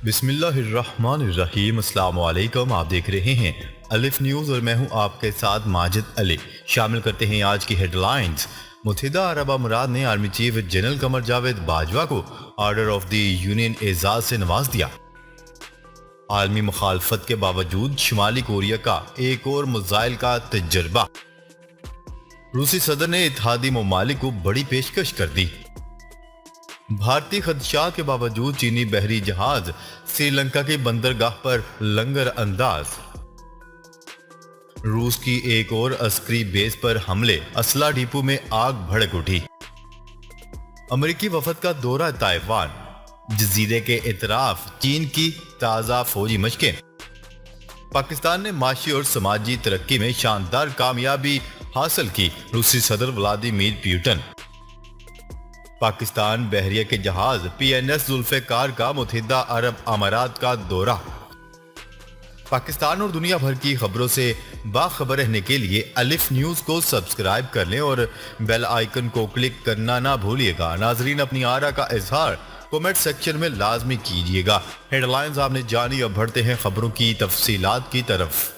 بسم اللہ الرحمن الرحیم۔ السلام علیکم، آپ دیکھ رہے ہیں الف نیوز اور میں ہوں آپ کے ساتھ ماجد علی۔ شامل کرتے ہیں آج کی ہیڈ لائنز۔ متحدہ عرب امارات نے army chief general Qamar Javed Bajwa کو آرڈر آف دی یونین اعزاز سے نواز دیا۔ عالمی مخالفت کے باوجود شمالی کوریا کا ایک اور میزائل کا تجربہ۔ روسی صدر نے اتحادی ممالک کو بڑی پیشکش کر دی۔ بھارتی خدشات کے باوجود چینی بحری جہاز سری لنکا کی بندرگاہ پر لنگر انداز۔ روس کی ایک اور عسکری بیس پر حملے، اسلحہ ڈیپو میں آگ بھڑک اٹھی۔ امریکی وفد کا دورہ تائیوان، جزیرے کے اطراف چین کی تازہ فوجی مشقیں۔ پاکستان نے معاشی اور سماجی ترقی میں شاندار کامیابی حاصل کی، روسی صدر ولادیمیر پوٹن۔ پاکستان بحریہ کے جہاز پی این ایس ذوالفقار کا متحدہ عرب امارات کا دورہ۔ پاکستان اور دنیا بھر کی خبروں سے باخبر رہنے کے لیے الف نیوز کو سبسکرائب کر لیں اور بیل آئیکن کو کلک کرنا نہ بھولیے گا۔ ناظرین، اپنی آرا کا اظہار کومنٹ سیکشن میں لازمی کیجیے گا۔ ہیڈ لائنز آپ نے جانی، اب بڑھتے ہیں خبروں کی تفصیلات کی طرف۔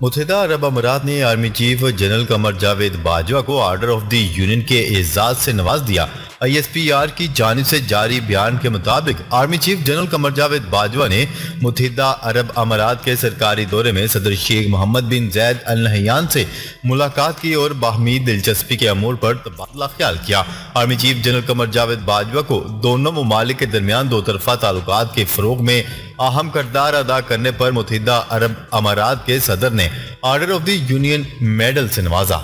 متحدہ عرب امارات نے army chief general Qamar Javed Bajwa کو آرڈر آف دی یونین کے اعزاز سے نواز دیا۔ آئی ایس پی آر کی جانب سے جاری بیان کے مطابق army chief general Qamar Javed Bajwa نے متحدہ عرب امارات کے سرکاری دورے میں صدر شیخ محمد بن زید ال نہیان سے ملاقات کی اور باہمی دلچسپی کے امور پر تبادلہ خیال کیا۔ Army chief general Qamar Javed Bajwa کو دونوں ممالک کے درمیان دو طرفہ تعلقات کے فروغ میں اہم کردار ادا کرنے پر متحدہ عرب امارات کے صدر نے order of the union medal سے نوازا۔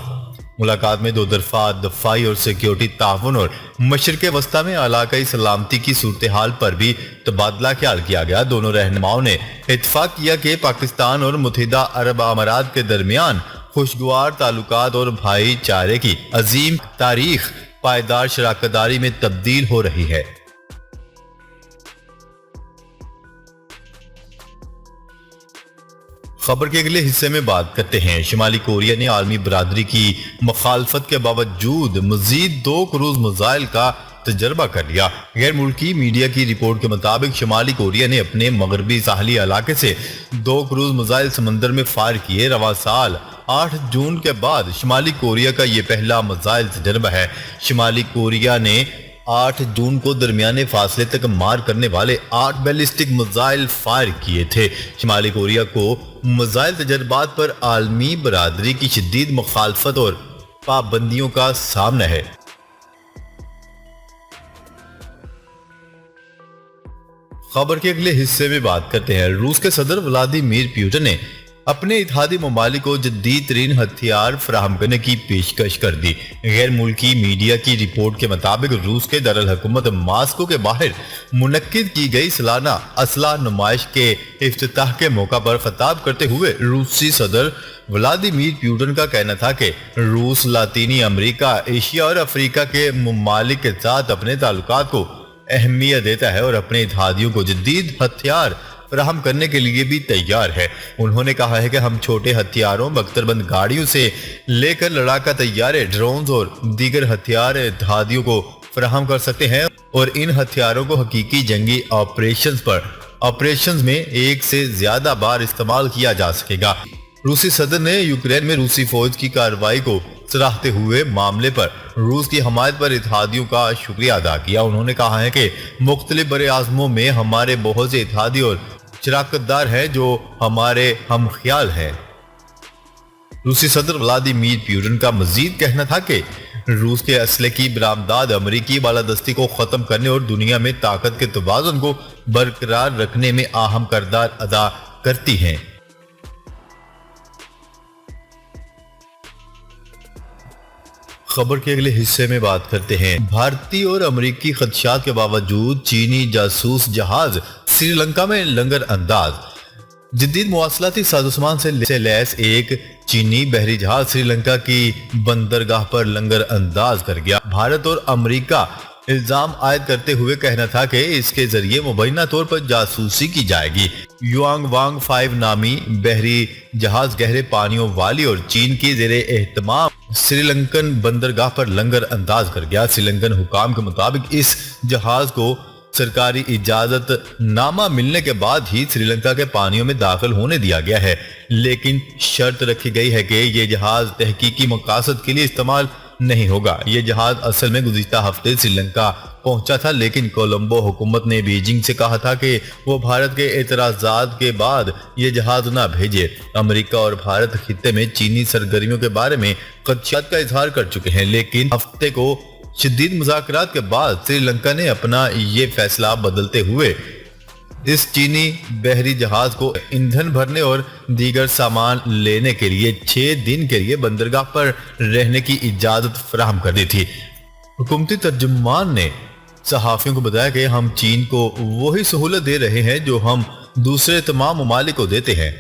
ملاقات میں دو طرفہ دفاعی اور سیکیورٹی تعاون اور مشرق وسطیٰ میں علاقائی سلامتی کی صورتحال پر بھی تبادلہ خیال کیا گیا۔ دونوں رہنماؤں نے اتفاق کیا کہ پاکستان اور متحدہ عرب امارات کے درمیان خوشگوار تعلقات اور بھائی چارے کی عظیم تاریخ پائیدار شراکت داری میں تبدیل ہو رہی ہے۔ خبر کے اگلے حصے میں بات کرتے ہیں۔ شمالی کوریا نے عالمی برادری کی مخالفت کے باوجود مزید 2 کروز میزائل کا تجربہ کر لیا۔ غیر ملکی میڈیا کی رپورٹ کے مطابق شمالی کوریا نے اپنے مغربی ساحلی علاقے سے 2 کروز میزائل سمندر میں فائر کیے۔ رواں سال 8 جون کے بعد شمالی کوریا کا یہ پہلا میزائل تجربہ ہے۔ شمالی کوریا نے 8 جون کو درمیانے فاصلے تک مار کرنے والے 8 بیلسٹک میزائل فائر کیے تھے۔ شمالی کوریا کو میزائل تجربات پر عالمی برادری کی شدید مخالفت اور پابندیوں کا سامنا ہے۔ خبر کے اگلے حصے میں بات کرتے ہیں۔ روس کے صدر ولادیمیر پوٹن نے اپنے اتحادی ممالک کو جدید ترین ہتھیار فراہم کرنے کی پیشکش کر دی۔ غیر ملکی میڈیا کی رپورٹ کے مطابق روس کے دارالحکومت ماسکو کے باہر منعقد کی گئی سالانہ اسلحہ نمائش کے افتتاح کے موقع پر خطاب کرتے ہوئے روسی صدر ولادیمیر پوٹن کا کہنا تھا کہ روس لاطینی امریکہ، ایشیا اور افریقہ کے ممالک کے ساتھ اپنے تعلقات کو اہمیت دیتا ہے اور اپنے اتحادیوں کو جدید ہتھیار فراہم کرنے کے لیے بھی تیار ہے۔ انہوں نے کہا ہے کہ ہم چھوٹے ہتھیاروں، بختر بند گاڑیوں سے لے کر لڑاکا طیارے، ڈرونز اور دیگر ہتھیار اتحادیوں کو فراہم کر سکتے ہیں اور ان ہتھیاروں کو حقیقی جنگی آپریشنز میں ایک سے زیادہ بار استعمال کیا جا سکے گا۔ روسی صدر نے یوکرین میں روسی فوج کی کارروائی کو سراہتے ہوئے معاملے پر روس کی حمایت پر اتحادیوں کا شکریہ ادا کیا۔ انہوں نے کہا ہے کہ مختلف براعظموں میں ہمارے بہت سے اتحادی اور شراکت دار ہیں جو ہمارے ہم خیال ہیں۔ روسی صدر ولادیمیر پوٹن کا مزید کہنا تھا کہ روس کے اسلحے کی برآمدات امریکی بالادستی کو ختم کرنے اور دنیا میں طاقت کے توازن کو برقرار رکھنے میں اہم کردار ادا کرتی ہیں۔ خبر کے اگلے حصے میں بات کرتے ہیں۔ بھارتی اور امریکی خدشات کے باوجود چینی جاسوس جہاز سری لنکا میں لنگر انداز۔ جدید مواصلاتی سازوسامان سے لیس ایک چینی بحری جہاز سری لنکا کی بندرگاہ پر لنگر انداز کر گیا۔ بھارت اور امریکہ الزام عائد کرتے ہوئے کہنا تھا کہ اس کے ذریعے مبینہ طور پر جاسوسی کی جائے گی۔ یوانگ وانگ 5 نامی بحری جہاز گہرے پانیوں والی اور چین کی زیر اہتمام سری لنکن بندرگاہ پر لنگر انداز کر گیا۔ سری لنکن حکام کے مطابق اس جہاز کو سرکاری اجازت نامہ ملنے کے بعد ہی سری لنکا کے پانیوں میں داخل ہونے دیا گیا ہے، لیکن شرط رکھی گئی ہے کہ یہ جہاز تحقیقی مقاصد کے لیے استعمال نہیں ہوگا۔ یہ جہاز اصل میں گزشتہ ہفتے سری لنکا پہنچا تھا، لیکن کولمبو حکومت نے بیجنگ سے کہا تھا کہ وہ بھارت کے اعتراضات کے بعد یہ جہاز نہ بھیجے۔ امریکہ اور بھارت خطے میں چینی سرگرمیوں کے بارے میں خدشات کا اظہار کر چکے ہیں، لیکن ہفتے کو شدید مذاکرات کے بعد سری لنکا نے اپنا یہ فیصلہ بدلتے ہوئے اس چینی بحری جہاز کو ایندھن بھرنے اور دیگر سامان لینے کے لیے 6 دن کے لیے بندرگاہ پر رہنے کی اجازت فراہم کر دی تھی۔ حکومتی ترجمان نے صحافیوں کو بتایا کہ ہم چین کو وہی سہولت دے رہے ہیں جو ہم دوسرے تمام ممالک کو دیتے ہیں۔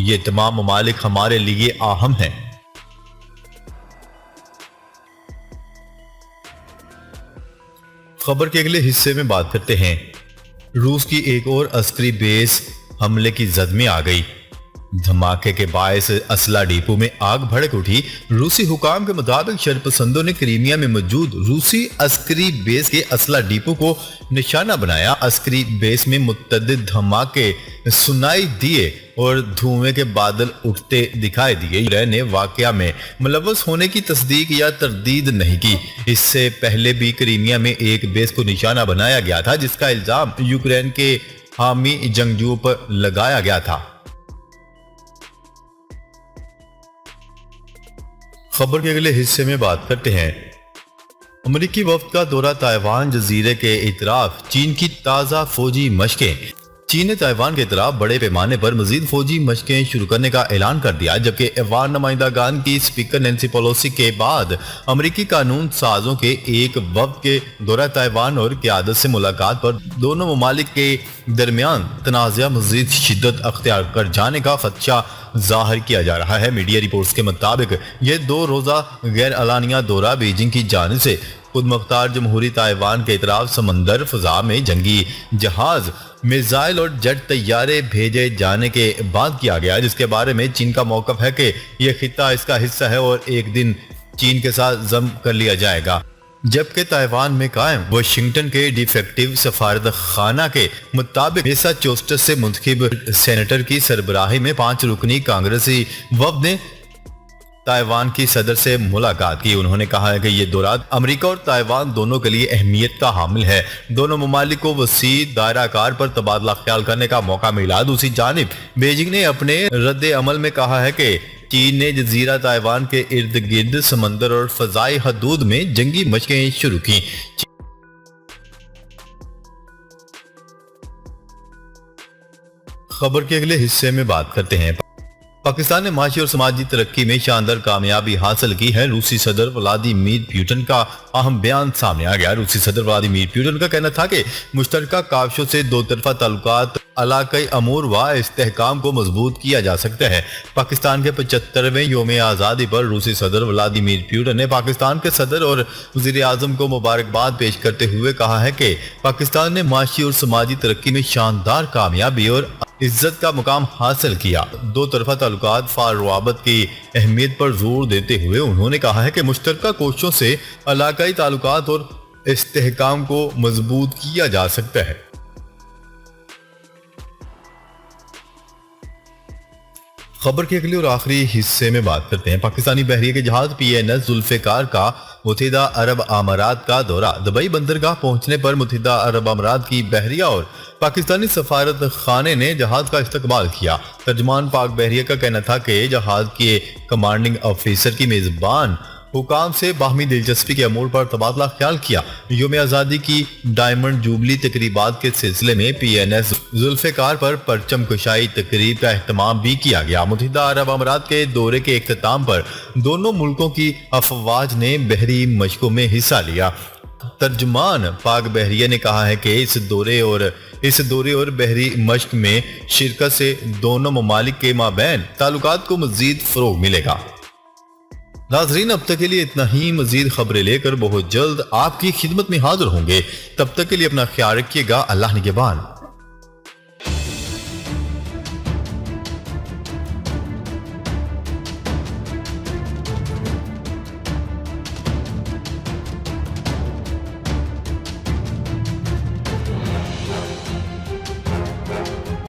یہ تمام ممالک ہمارے لیے اہم ہیں۔ خبر کے اگلے حصے میں بات کرتے ہیں۔ روس کی ایک اور عسکری بیس حملے کی زد میں آ گئی۔ دھماکے کے باعث اسلحہ ڈیپو میں آگ بھڑک اٹھی۔ روسی حکام کے مطابق شرپسندوں نے کریمیا میں موجود روسی عسکری بیس کے اسلحہ ڈیپو کو نشانہ بنایا۔ عسکری بیس میں متعدد دھماکے سنائی دیے اور دھوئیں کے بادل اٹھتے دکھائی دیے۔ یوکرین نے واقعہ میں ملوث ہونے کی تصدیق یا تردید نہیں کی۔ اس سے پہلے بھی کریمیا میں ایک بیس کو نشانہ بنایا گیا تھا، جس کا الزام یوکرین کے حامی جنگجوؤں پر لگایا گیا تھا۔ خبر کے اگلے حصے میں بات کرتے ہیں۔ امریکی وفد کا دورہ تائیوان جزیرے کے اطراف چین کی تازہ فوجی مشقیں۔ چین نے تائیوان کے اطراف بڑے پیمانے پر مزید فوجی مشقیں شروع کرنے کا اعلان کر دیا، جبکہ ایوان نمائندگان کی اسپیکر نینسی پیلوسی کے بعد امریکی قانون سازوں کے ایک وفد کے دورہ تائیوان اور قیادت سے ملاقات پر دونوں ممالک کے درمیان تنازع مزید شدت اختیار کر جانے کا خدشہ ظاہر کیا جا رہا ہے۔ میڈیا رپورٹس کے مطابق یہ 2 روزہ غیر اعلانیہ دورہ بیجنگ کی جانب سے خود مختار جمہوری تائیوان کے اطراف سمندر فضا میں جنگی جہاز، میزائل اور جیٹ طیارے بھیجے جانے کے بعد کیا گیا، جس کے بارے میں چین کا موقف ہے کہ یہ خطہ اس کا حصہ ہے اور ایک دن چین کے ساتھ ضم کر لیا جائے گا۔ جبکہ تائیوان میں قائم واشنگٹن کے ڈی فیکٹو سفارت خانہ کے مطابق میساچوسٹس سے منتخب سینیٹر کی سربراہی میں 5 رکنی کانگریسی وفد نے تائیوان کی صدر سے ملاقات کی۔ انہوں نے کہا ہے کہ یہ دورہ امریکہ اور تائیوان دونوں کے لیے اہمیت کا حامل ہے۔ دونوں ممالک کو وسیع دائرہ کار پر تبادلہ خیال کرنے کا موقع ملا۔ دوسری جانب بیجنگ نے اپنے رد عمل میں کہا ہے کہ چین نے جزیرہ تائیوان کے ارد گرد سمندر اور فضائی حدود میں جنگی مشقیں شروع کی۔ خبر کے اگلے حصے میں بات کرتے ہیں۔ پاکستان نے معاشی اور سماجی ترقی میں شاندار کامیابی حاصل کی ہے۔ روسی صدر ولادیمیر پوٹن کا اہم بیان سامنے آ گیا۔ روسی صدر ولادیمیر پوٹن کا کہنا تھا کہ مشترکہ کاوشوں سے 2 طرفہ تعلقات، علاقائی امور و استحکام کو مضبوط کیا جا سکتا ہے۔ پاکستان کے 75ویں یوم آزادی پر روسی صدر ولادیمیر پوٹن نے پاکستان کے صدر اور وزیر اعظم کو مبارکباد پیش کرتے ہوئے کہا ہے کہ پاکستان نے معاشی اور سماجی ترقی میں شاندار کامیابی اور عزت کا مقام حاصل کیا۔ 2 طرفہ تعلقات فعال روابط کی اہمیت پر زور دیتے ہوئے انہوں نے کہا ہے کہ مشترکہ کوششوں سے علاقائی تعلقات اور استحکام کو مضبوط کیا جا سکتا ہے۔ خبر کے اگلے اور آخری حصے میں بات کرتے ہیں۔ پاکستانی بحریہ کے جہاز PNS ذوالفقار کا متحدہ عرب امارات کا دورہ۔ دبئی بندرگاہ پہنچنے پر متحدہ عرب امارات کی بحریہ اور پاکستانی سفارت خانے نے جہاز کا استقبال کیا۔ ترجمان پاک بحریہ کا کہنا تھا کہ جہاز کے کمانڈنگ آفیسر کی میزبان حکام سے باہمی دلچسپی کے امور پر تبادلہ خیال کیا۔ یوم آزادی کی ڈائمنڈ جوبلی تقریبات کے سلسلے میں PNS ذوالفقار پر پرچم کشائی تقریب کا اہتمام بھی کیا گیا۔ متحدہ عرب امارات کے دورے کے اختتام پر دونوں ملکوں کی افواج نے بحری مشقوں میں حصہ لیا۔ ترجمان پاک بحریہ نے کہا ہے کہ اس دورے اور بحری مشق میں شرکت سے دونوں ممالک کے مابین تعلقات کو مزید فروغ ملے گا۔ ناظرین، اب تک کے لیے اتنا ہی۔ مزید خبریں لے کر بہت جلد آپ کی خدمت میں حاضر ہوں گے۔ تب تک کے لیے اپنا خیال رکھیے گا۔ اللہ نگہبان۔